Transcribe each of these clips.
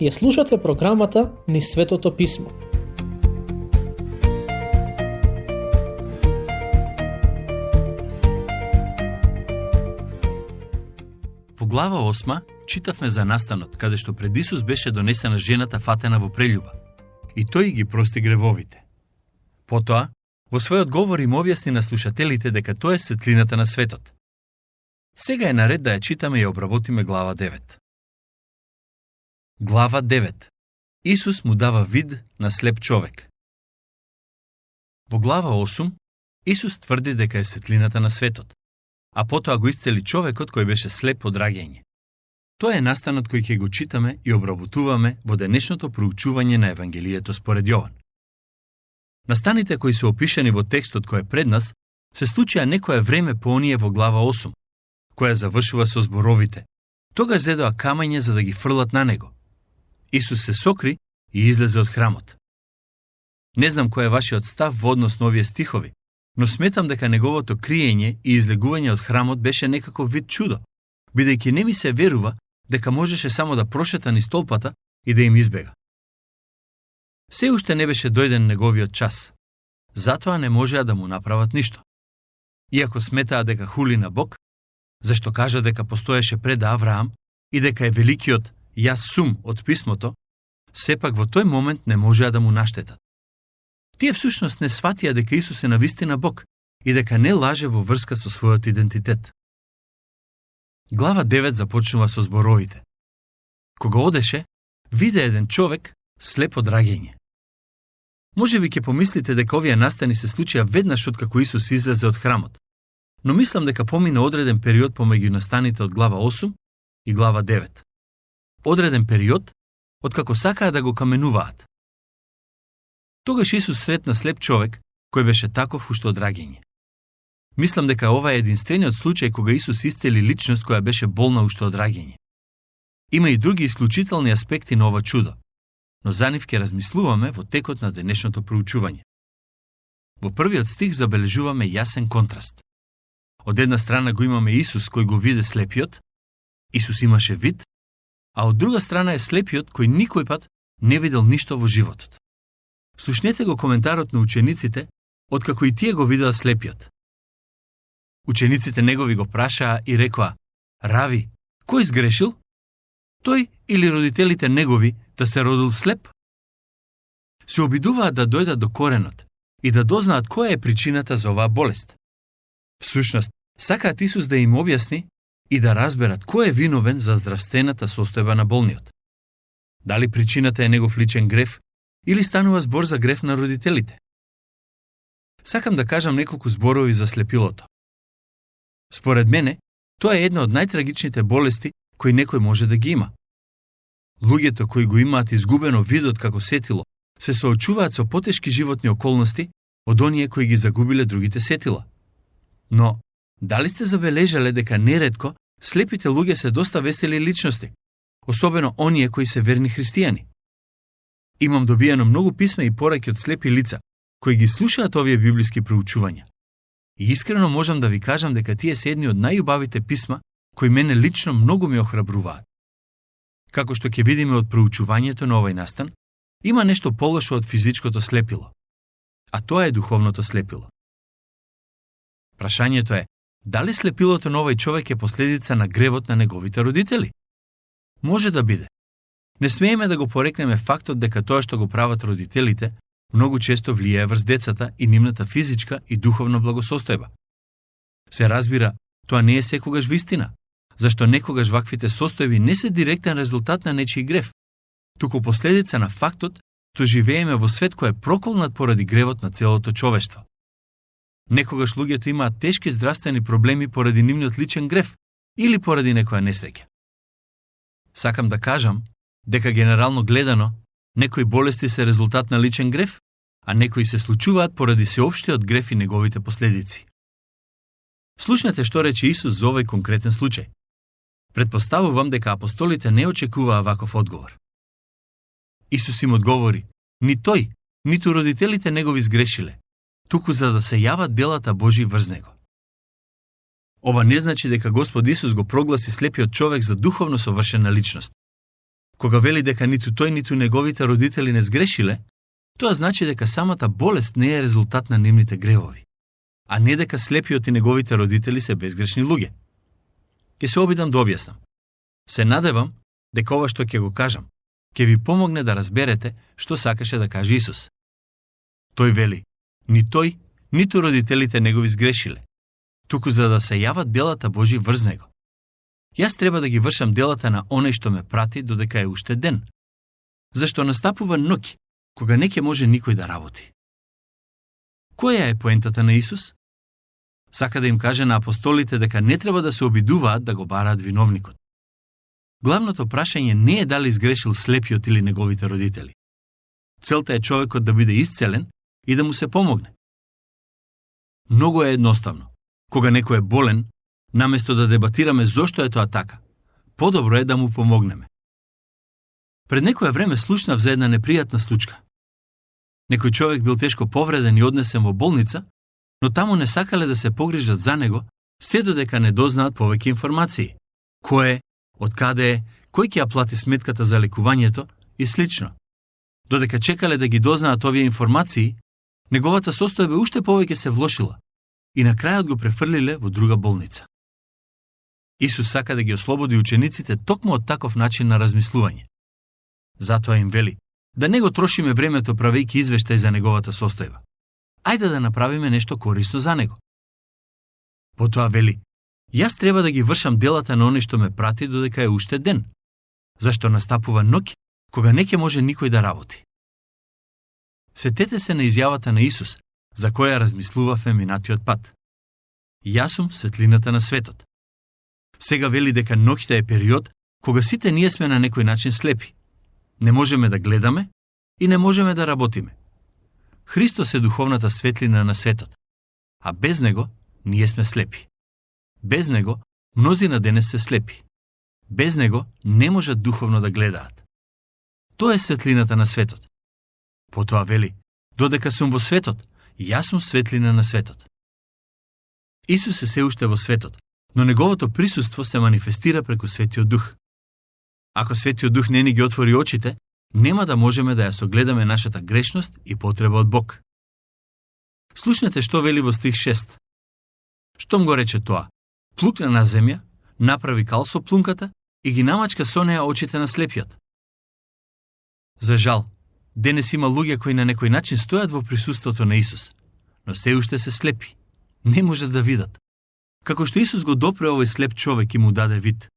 Ја слушате програмата Низ Светото Писмо. Во глава 8 читавме за настанот, каде што пред Исус беше донесена жената фатена во прелюба, и тој ги прости гревовите. Потоа, во својот говор им објасни на слушателите дека тоа е светлината на светот. Сега е наред да ја читаме и обработиме глава 9. Глава 9. Исус му дава вид на слеп човек. Во глава 8 Исус тврди дека е светлината на светот, а потоа го исцели човекот кој беше слеп од раѓање. Тоа е настанот кој ќе го читаме и обработуваме во денешното проучување на Евангелието според Јован. Настаните кои се опишани во текстот кој е пред нас се случија некое време по оние во глава 8, која завршува со зборовите: тогаш зедоа камења за да ги фрлат на него. Исус се сокри и излезе од храмот. Не знам кој е вашиот став во однос на овие стихови, но сметам дека неговото криење и излегување од храмот беше некаков вид чудо, бидејќи не ми се верува дека можеше само да прошета низ толпата и да им избега. Се уште не беше дојден неговиот час, затоа не можеа да му направат ништо. Иако сметаа дека хули на Бог, зашто кажа дека постоеше пред Авраам и дека е великиот Јас сум од писмото, сепак во тој момент не можеа да му наштетат. Тие всушност не сватија дека Исус е навистина Бог и дека не лаже во врска со својот идентитет. Глава 9 започнува со зборовите: кога одеше, виде еден човек слеп од раѓање. Можеби ќе помислите дека овие настани се случија веднаш откако Исус излезе од храмот, но мислам дека помина одреден период помеѓу настаните од глава 8 и глава 9. Одреден период откако сакаа да го каменуваат. Тогаш Исус сретна слеп човек кој беше таков уште од раѓање. Мислам дека ова е единствениот случај кога Исус исцели личност која беше болна уште од раѓање. Има и други исклучителни аспекти на ова чудо, но за нив ќе размислуваме во текот на денешното проучување. Во првиот стих забележуваме јасен контраст. Од една страна го имаме Исус кој го виде слепиот, Исус имаше вид, а од друга страна е слепиот кој никој пат не видел ништо во животот. Слушнете го коментарот на учениците, откако и тие го видеа слепиот. Учениците негови го прашаа и рекоа: Рави, кој сгрешил? Тој или родителите негови да се родил слеп? Се обидуваат да дојдат до коренот и да дознаат која е причината за оваа болест. Всушност, сакаат Исус да им објасни и да разберат кој е виновен за здравствената состојба на болниот. Дали причината е негов личен грев или станува збор за грев на родителите? Сакам да кажам неколку зборови за слепилото. Според мене, тоа е една од најтрагичните болести кои некој може да ги има. Луѓето кои го имаат изгубено видот како сетило се соочуваат со потешки животни околности од оние кои ги загубиле другите сетила. Но, дали сте забележале дека неретко слепите луѓе се доста весели личности, особено оние кои се верни христијани? Имам добиено многу писма и пораки од слепи лица, кои ги слушаат овие библиски проучувања. И искрено можам да ви кажам дека тие се едни од најубавите писма, кои мене лично многу ме охрабруваат. Како што ќе видиме од проучувањето на овој настан, има нешто полошо од физичкото слепило, а тоа е духовното слепило. Прашањето е, дали слепилото на овој човек е последица на гревот на неговите родители? Може да биде. Не смееме да го порекнеме фактот дека тоа што го прават родителите многу често влијае врз децата и нивната физичка и духовна благосостојба. Се разбира, тоа не е секогаш вистина, зашто некогаш ваквите состојби не се директен резултат на нечiji грев, туку последица на фактот што живееме во свет кој е проколнат поради гревот на целото човештво. Некогаш луѓето имаат тешки здравствени проблеми поради нивниот личен грев или поради некоја несреќа. Сакам да кажам дека генерално гледано, некои болести се резултат на личен грев, а некои се случуваат поради сеопштиот грев и неговите последици. Слушнете што рече Исус за овој конкретен случај. Предпоставувам дека апостолите не очекуваа ваков одговор. Исус им одговори: ни тој, ниту родителите негови сгрешиле, туку за да се јават делата Божи врз него. Ова не значи дека Господ Исус го прогласи слепиот човек за духовно совршена личност. Кога вели дека ниту тој, ниту неговите родители не сгрешиле, тоа значи дека самата болест не е резултат на нивните гревови, а не дека слепиот и неговите родители се безгрешни луѓе. Ке се обидам да објаснам. Се надевам дека ова што ќе го кажам, ќе ви помогне да разберете што сакаше да каже Исус. Тој вели, ни тој, ниту родителите негови сгрешиле, туку за да се јават делата Божи врз него. Јас треба да ги вршам делата на оној што ме прати додека е уште ден. Зашто настапува ноќ, кога не ќе може никој да работи. Која е поентата на Исус? Сака да им каже на апостолите дека не треба да се обидуваат да го бараат виновникот. Главното прашање не е дали сгрешил слепиот или неговите родители. Целта е човекот да биде исцелен и да му се помогне. Многу е едноставно. Кога некој е болен, наместо да дебатираме зошто е тоа така, подобро е да му помогнеме. Пред некое време слушнав за една непријатна случка. Некој човек бил тешко повреден и однесен во болница, но таму не сакале да се погрижат за него, се додека не дознаат повеќе информации. Кој е, откаде е, кој ќе ја плати сметката за лекувањето и слично. Додека чекале да ги дознаат овие информации, неговата состојба уште повеќе се влошила и на крајот го префрлиле во друга болница. Исус сака да ги ослободи учениците токму од таков начин на размислување. Затоа им вели, да не го трошиме времето правејќи извештај за неговата состојба. Ајде да направиме нешто корисно за него. Потоа вели, јас треба да ги вршам делата на оној што ме прати додека е уште ден, зашто настапува ноќ, кога не ќе може никој да работи. Сетете се на изјавата на Исус, за која размислувавме минатиот пат. Јас сум светлината на светот. Сега вели дека ноќта е период кога сите ние сме на некој начин слепи. Не можеме да гледаме и не можеме да работиме. Христос е духовната светлина на светот, а без него ние сме слепи. Без него мнозина денес се слепи. Без него не можат духовно да гледаат. Тоа е светлината на светот. Потоа вели, додека сум во светот, јас сум светлина на светот. Исус е се уште во светот, но неговото присуство се манифестира преку Светиот Дух. Ако Светиот Дух не ни ги отвори очите, нема да можеме да ја согледаме нашата грешност и потреба од Бог. Слушнете што вели во стих 6. Штом го рече тоа, плукна на земја, направи кал со плунката и ги намачка со неа очите на слепиот. За жал, денес има луѓе кои на некој начин стојат во присуството на Исус, но се уште се слепи, не можат да видат. Како што Исус го допре овој слеп човек и му даде вид,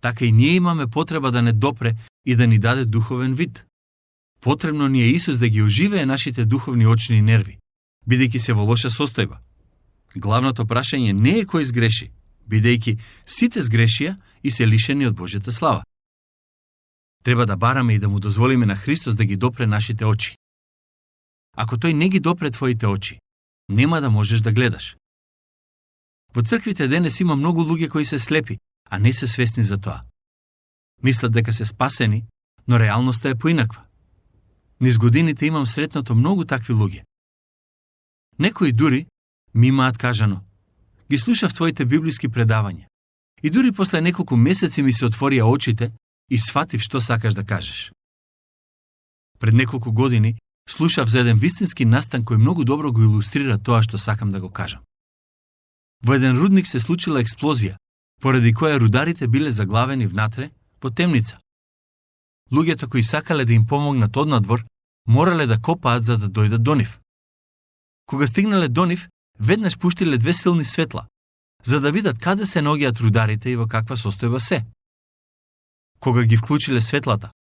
така и ние имаме потреба да не допре и да ни даде духовен вид. Потребно ни е Исус да ги оживее нашите духовни очни нерви, бидејќи се во лоша состојба. Главното прашање не е кој сгреши, бидејќи сите сгрешија и се лишени од Божјата слава. Треба да бараме и да му дозволиме на Христос да ги допре нашите очи. Ако тој не ги допре твоите очи, нема да можеш да гледаш. Во црквите денес има многу луѓе кои се слепи, а не се свесни за тоа. Мислат дека се спасени, но реалноста е поинаква. Низ годините имам сретнато многу такви луѓе. Некои дури ми имаат кажано, ги слушав твоите библиски предавања и дури после неколку месеци ми се отворија очите и сватив што сакаш да кажеш. Пред неколку години слушав за еден вистински настан кој многу добро го илустрира тоа што сакам да го кажам. Во еден рудник се случила експлозија, поради која рударите биле заглавени внатре во темница. Луѓето кои сакале да им помогнат однадвор, морале да копаат за да дојдат до нив. Кога стигнале до нив, веднаш пуштиле две силни светла, за да видат каде се наоѓаат рударите и во каква состојба се. Кога ги вклучиле светлата,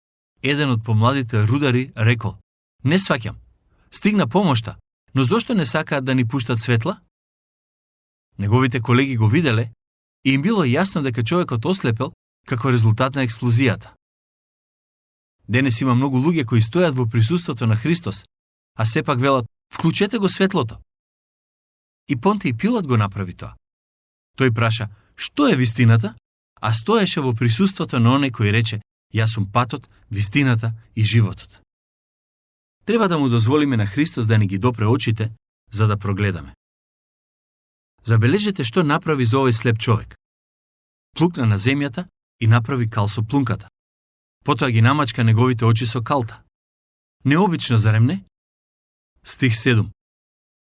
еден од помладите рудари рекол, не сваќам, стигна помошта, но зошто не сакаат да ни пуштат светла? Неговите колеги го виделе и им било јасно дека човекот ослепел како резултат на експлозијата. Денес има многу луѓе кои стојат во присуството на Христос, а сепак велат, вклучете го светлото. И Понтиј Пилат го направи тоа. Тој праша, што е вистината? А стоеше во присуството на оној кој рече, јас сум патот, вистината и животот. Треба да му дозволиме на Христос да ни ги допре очите, за да прогледаме. Забележете што направи за овој слеп човек. Плукна на земјата и направи кал со плунката. потоа ги намачка неговите очи со калта. Необично, зарем не? Стих 7.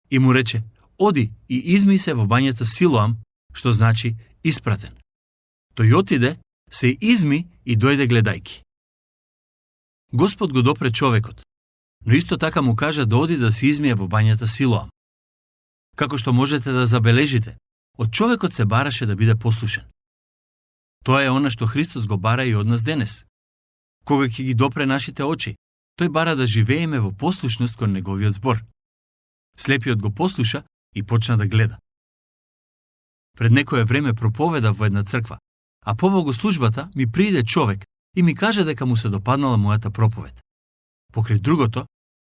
И му рече: оди и измий се во бањата Силоам, што значи испратен. Тој отиде, се изми и дојде гледајки. Господ го допре човекот, но исто така му кажа да оди да се измие во бањата Силоам. Како што можете да забележите, од човекот се бараше да биде послушен. Тоа е она што Христос го бара и од нас денес. Кога ќе ги допре нашите очи, тој бара да живееме во послушност кон неговиот збор. Слепиот го послуша и почна да гледа. Пред некое време проповедав во една црква, а по богослужбата ми прииде човек и ми кажа дека му се допаднала мојата проповед. Покрај другото,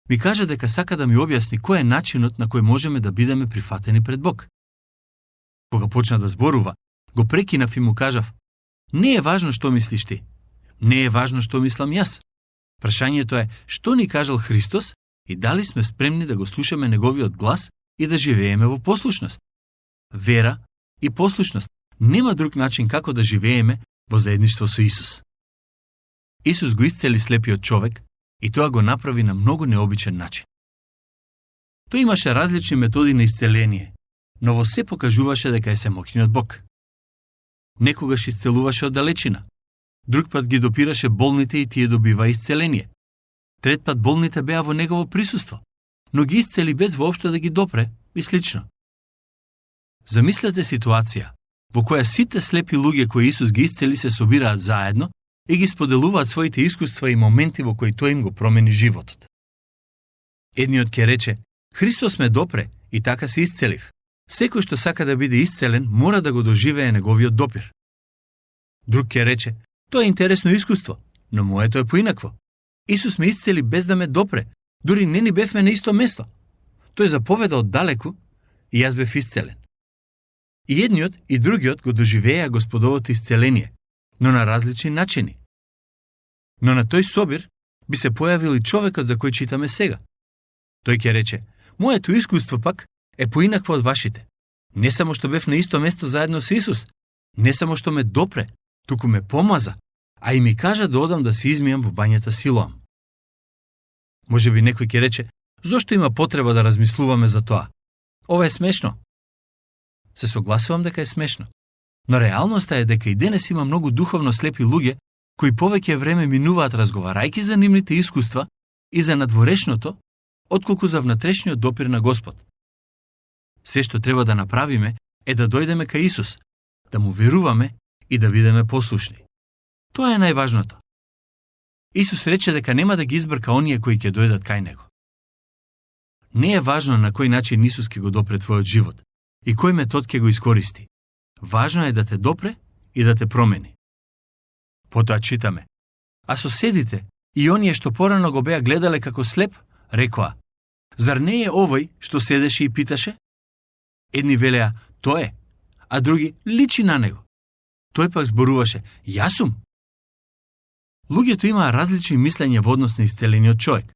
ми кажа дека сака да ми објасни кој е начинот на кој можеме да бидеме прифатени пред Бог. Кога почна да зборува, го прекинав и му кажав: не е важно што мислиш ти. Не е важно што мислам јас. Прашањето е што ни кажал Христос и дали сме спремни да го слушаме неговиот глас и да живееме во послушност. Вера и послушност. Нема друг начин како да живееме во заедништво со Исус. Исус го исцели слепиот човек и тоа го направи на многу необичен начин. Тој имаше различни методи на исцеление, но во се покажуваше дека е семоќниот Бог. Некогаш исцелуваше од далечина, друг пат ги допираше болните и тие добива исцеление. Трет пат болните беа во негово присуство, но ги исцели без воопшто да ги допре и слично. Замислете ситуација во која сите слепи луѓе кои Исус ги исцели се собираат заедно и ги споделуваат своите искуства и моменти во кои тој им го промени животот. Едниот ќе рече: Христос ме допре и така се исцелив. Секој што сака да биде исцелен мора да го доживее неговиот допир. Друг ќе рече: тоа е интересно искуство, но моето е поинакво. Исус ме исцели без да ме допре, дури не ни бевме на исто место. Тој заповеда од далеку и јас бев исцелен. И едниот и другиот го доживеа Господовото исцеление, но на различни начини. Но на тој собир би се појавил и човекот за кој читаме сега. Тој ќе рече: моето искуство пак е поинакво од вашите. Не само што бев на исто место заедно со Исус, не само што ме допре, туку ме помаза, а и ми кажа да одам да се измијам во бањата Силоам. Може би некој ќе рече: зошто има потреба да размислуваме за тоа? Ова е смешно. Се согласувам дека е смешно. Но реалноста е дека и денес има многу духовно слепи луѓе кои повеќе време минуваат разговарајќи за нивните искуства и за надворешното, отколку за внатрешниот допир на Господ. Се што треба да направиме е да дојдеме кај Исус, да му веруваме и да бидеме послушни. Тоа е најважното. Исус рече дека нема да ги избрка оние кои ќе дојдат кај него. Не е важно на кој начин Исус ќе го допре твојот живот и кој метод ќе го искористи. Важно е да те допре и да те промени. Потоа читаме: а соседите и оние што порано го беа гледале како слеп, рекоа: зар не е овој што седеше и питаше? Едни велеа: тој е, а други: личи на него. Тој пак зборуваше: јас сум. Луѓето имаа различни мислења во однос на исцелениот човек.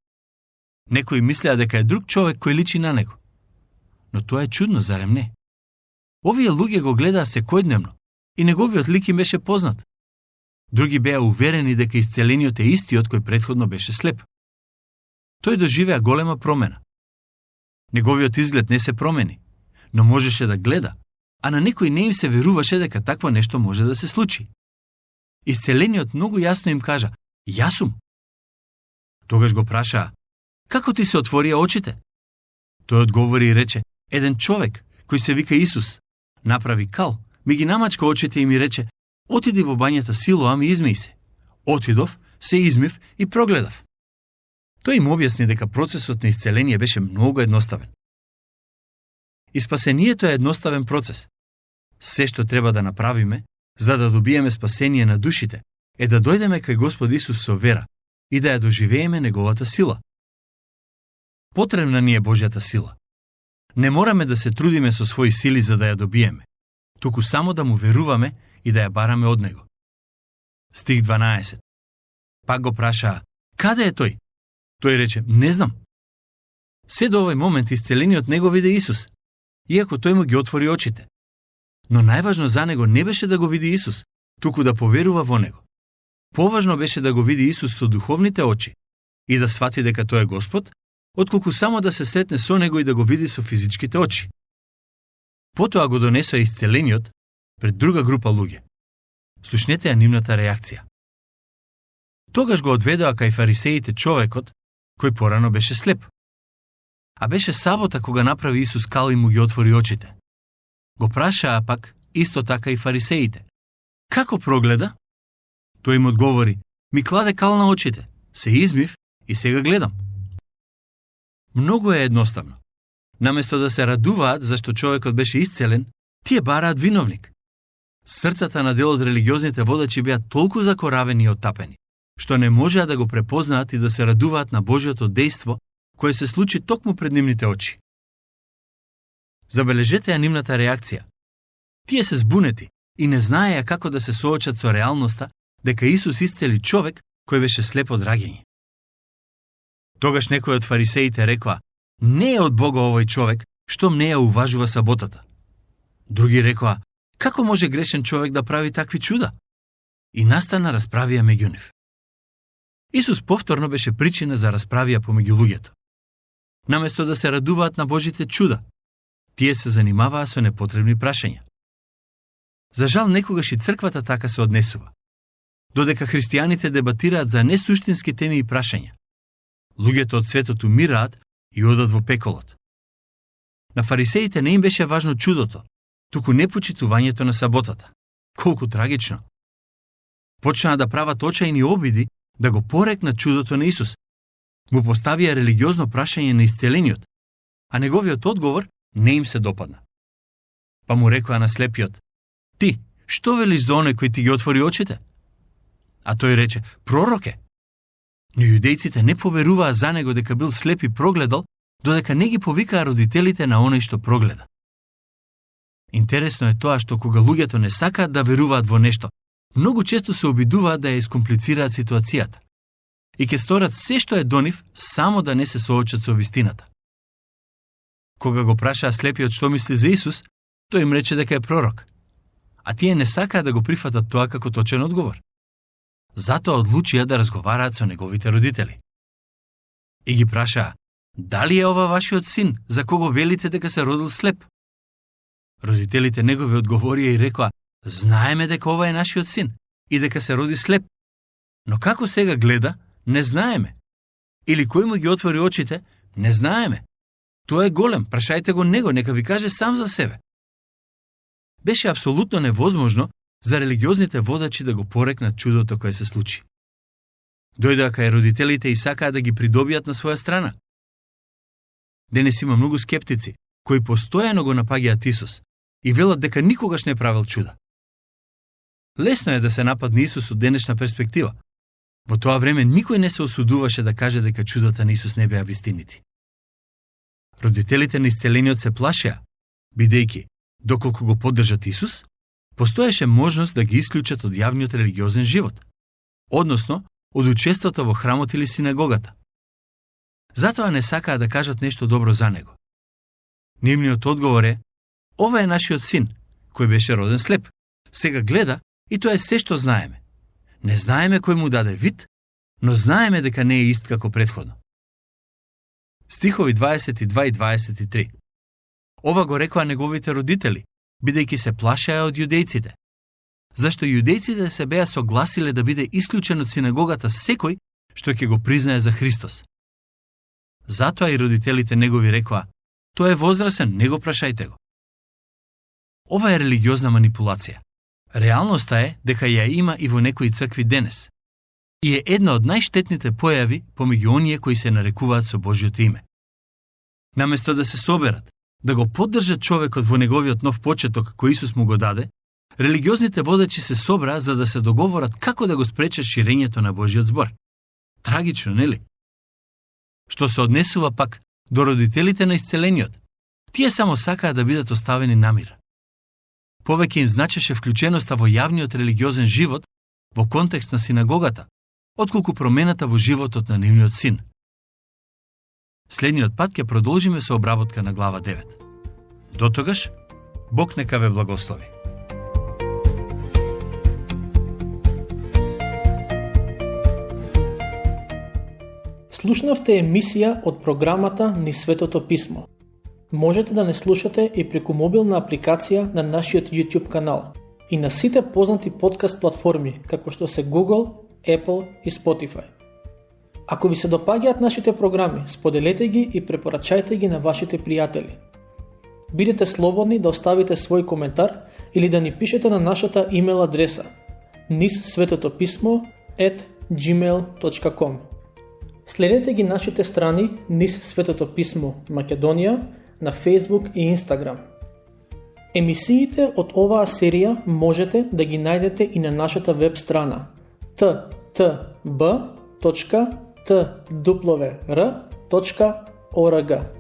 Некои мислеа дека е друг човек кој личи на него. Но тоа е чудно, зарем не? Овие луѓе го гледаа секојдневно и неговиот лик им беше познат. Други беа уверени дека исцелениот е истиот кој претходно беше слеп. Тој доживеа голема промена. Неговиот изглед не се промени, но можеше да гледа, а на некој не им се веруваше дека такво нешто може да се случи. Исцелениот многу јасно им кажа: јас сум. Тогаш го прашаа: како ти се отворија очите? Тој одговори и рече: еден човек кој се вика Исус направи кал, ми ги намачка очите и ми рече: отиди во бањата Силоам и измиј се. Отидов, се измив и прогледав. Тој им објасни дека процесот на исцеление беше многу едноставен. И спасението е едноставен процес. Се што треба да направиме за да добиеме спасение на душите е да дојдеме кај Господ Исус со вера и да ја доживееме неговата сила. Потребна ни е Божјата сила. Не мораме да се трудиме со своји сили за да ја добиеме, туку само да му веруваме и да ја бараме од него. Стих 12. Пак го прашаа: каде е тој? Тој рече: не знам. Се до овој момент исцелениот не го виде Исус, иако тој му ги отвори очите. Но најважно за него не беше да го види Исус, туку да поверува во него. Поважно беше да го види Исус со духовните очи и да свати дека тој е Господ, отколку само да се сретне со него и да го види со физичките очи. Потоа го донесоа исцелениот пред друга група луѓе. Слушнете ја нивната реакција. Тогаш го одведоа кај фарисеите човекот, кој порано беше слеп. А беше сабота кога направи Исус кал и му ги отвори очите. Го прашаа пак исто така и фарисеите. Како прогледа? Тој им одговори, ми кладе кал на очите, се измив и сега гледам. Многу е едноставно. Наместо да се радуваат зашто човекот беше исцелен, тие бараат виновник. Срцата на дел од религиозните водачи беа толку закоравени и оттапени, што не можеа да го препознаат и да се радуваат на Божјото дејство, кое се случи токму пред нивните очи. Забележете ја нивната реакција. Тие се збунети и не знаеја како да се соочат со реалноста дека Исус исцели човек кој беше слеп од раѓање. Тогаш некој од фарисеите рекоа, не е од Бога овој човек, штом не ја уважува саботата. Други рекоа, како може грешен човек да прави такви чуда? И настана расправија меѓу нив. Исус повторно беше причина за расправија помеѓу луѓето. Наместо да се радуваат на Божите чуда, тие се занимаваа со непотребни прашања. За жал, некогаш и црквата така се однесува. Додека христијаните дебатираат за несуштински теми и прашања, луѓето од светот умираат и одат во пеколот. На фарисеите не им беше важно чудото, туку непочитувањето на саботата. Колку трагично! Почнаа да прават очајни обиди да го порекнат чудото на Исус. Му поставија религиозно прашање на исцелениот, а неговиот одговор не им се допадна. Па му рекоа на слепиот, ти, што велиш за оној кој ти ги отвори очите? А тој рече, пророк е. Но јудејците не поверуваа за него дека бил слеп и прогледал, додека не ги повикаа родителите на оној што прогледа. Интересно е тоа што кога луѓето не сакаат да веруваат во нешто, многу често се обидуваат да ја искомплицираат ситуацијата и ќе сторат се што е до нив само да не се соочат со вистината. Кога го прашаа слепиот што мисли за Исус, тој им рече дека е пророк, а тие не сакаат да го прифатат тоа како точен одговор. Затоа одлучија да разговараат со неговите родители. И ги прашаа, дали е ова вашиот син, за кого велите дека се родил слеп? Родителите негови одговорија и рекоа, знаеме дека ова е нашиот син и дека се роди слеп. Но како сега гледа, не знаеме. Или кој му ги отвори очите, не знаеме. Тоа е голем, прашајте го него, нека ви каже сам за себе. Беше апсолутно невозможно за религиозните водачи да го порекнат чудото кое се случи. Дојдоа кај родителите и сакаа да ги придобијат на своја страна. Денес има многу скептици, кои постојано го напаѓаат Исус и велат дека никогаш не правил чуда. Лесно е да се нападне Исус од денешна перспектива. Во тоа време никој не се осудуваше да каже дека чудата на Исус не беа вистинити. Родителите на исцелениот се плашеа, бидејќи, доколку го поддржат Исус, постоеше можност да ги исклучат од јавниот религиозен живот, односно од учеството во храмот или синагогата. Затоа не сакаа да кажат нешто добро за него. Нивниот одговор е, ова е нашиот син, кој беше роден слеп, сега гледа и тоа е се што знаеме. Не знаеме кој му даде вид, но знаеме дека не е ист како претходно. Стихови 22 и 23. Ова го рекоа неговите родители, бидејќи се плашеа од јудејците. Зашто јудејците се беа согласиле да биде исклучен од синагогата секој што ќе го признае за Христос. Затоа и родителите негови рекоа, тоа е возрасен, не го прашајте го. Ова е религиозна манипулација. Реалноста е дека ја има и во некои цркви денес. И е една од најштетните појави помеѓу оние кои се нарекуваат со Божјото име. Наместо да се соберат, да го поддржат човекот во неговиот нов почеток кој Исус му го даде, религиозните водачи се собраа за да се договорат како да го спречат ширењето на Божјиот збор. Трагично, нели? Што се однесува пак до родителите на исцелениот, тие само сакаа да бидат оставени на мир. Повеќе им значеше вклученоста во јавниот религиозен живот во контекст на синагогата, отколку промената во животот на нивниот син. Следниот пат ќе продолжиме со обработка на глава 9. Дотогаш, Бог нека ве благослови. Слушнавте емисија од програмата Низ Светото Писмо. Можете да не слушате и преку мобилна апликација на нашиот YouTube канал и на сите познати подкаст платформи, како што се Google, Apple и Spotify. Ако ви се допаѓаат нашите програми, споделете ги и препорачајте ги на вашите пријатели. Бидете слободни да оставите свој коментар или да ни пишете на нашата имейл адреса nizsvetopismo@gmail.com. Следете ги нашите страни Низ Светото Писмо Македонија на Facebook и Instagram. Емисиите од оваа серија можете да ги најдете и на нашата веб страна ttb.twr.org.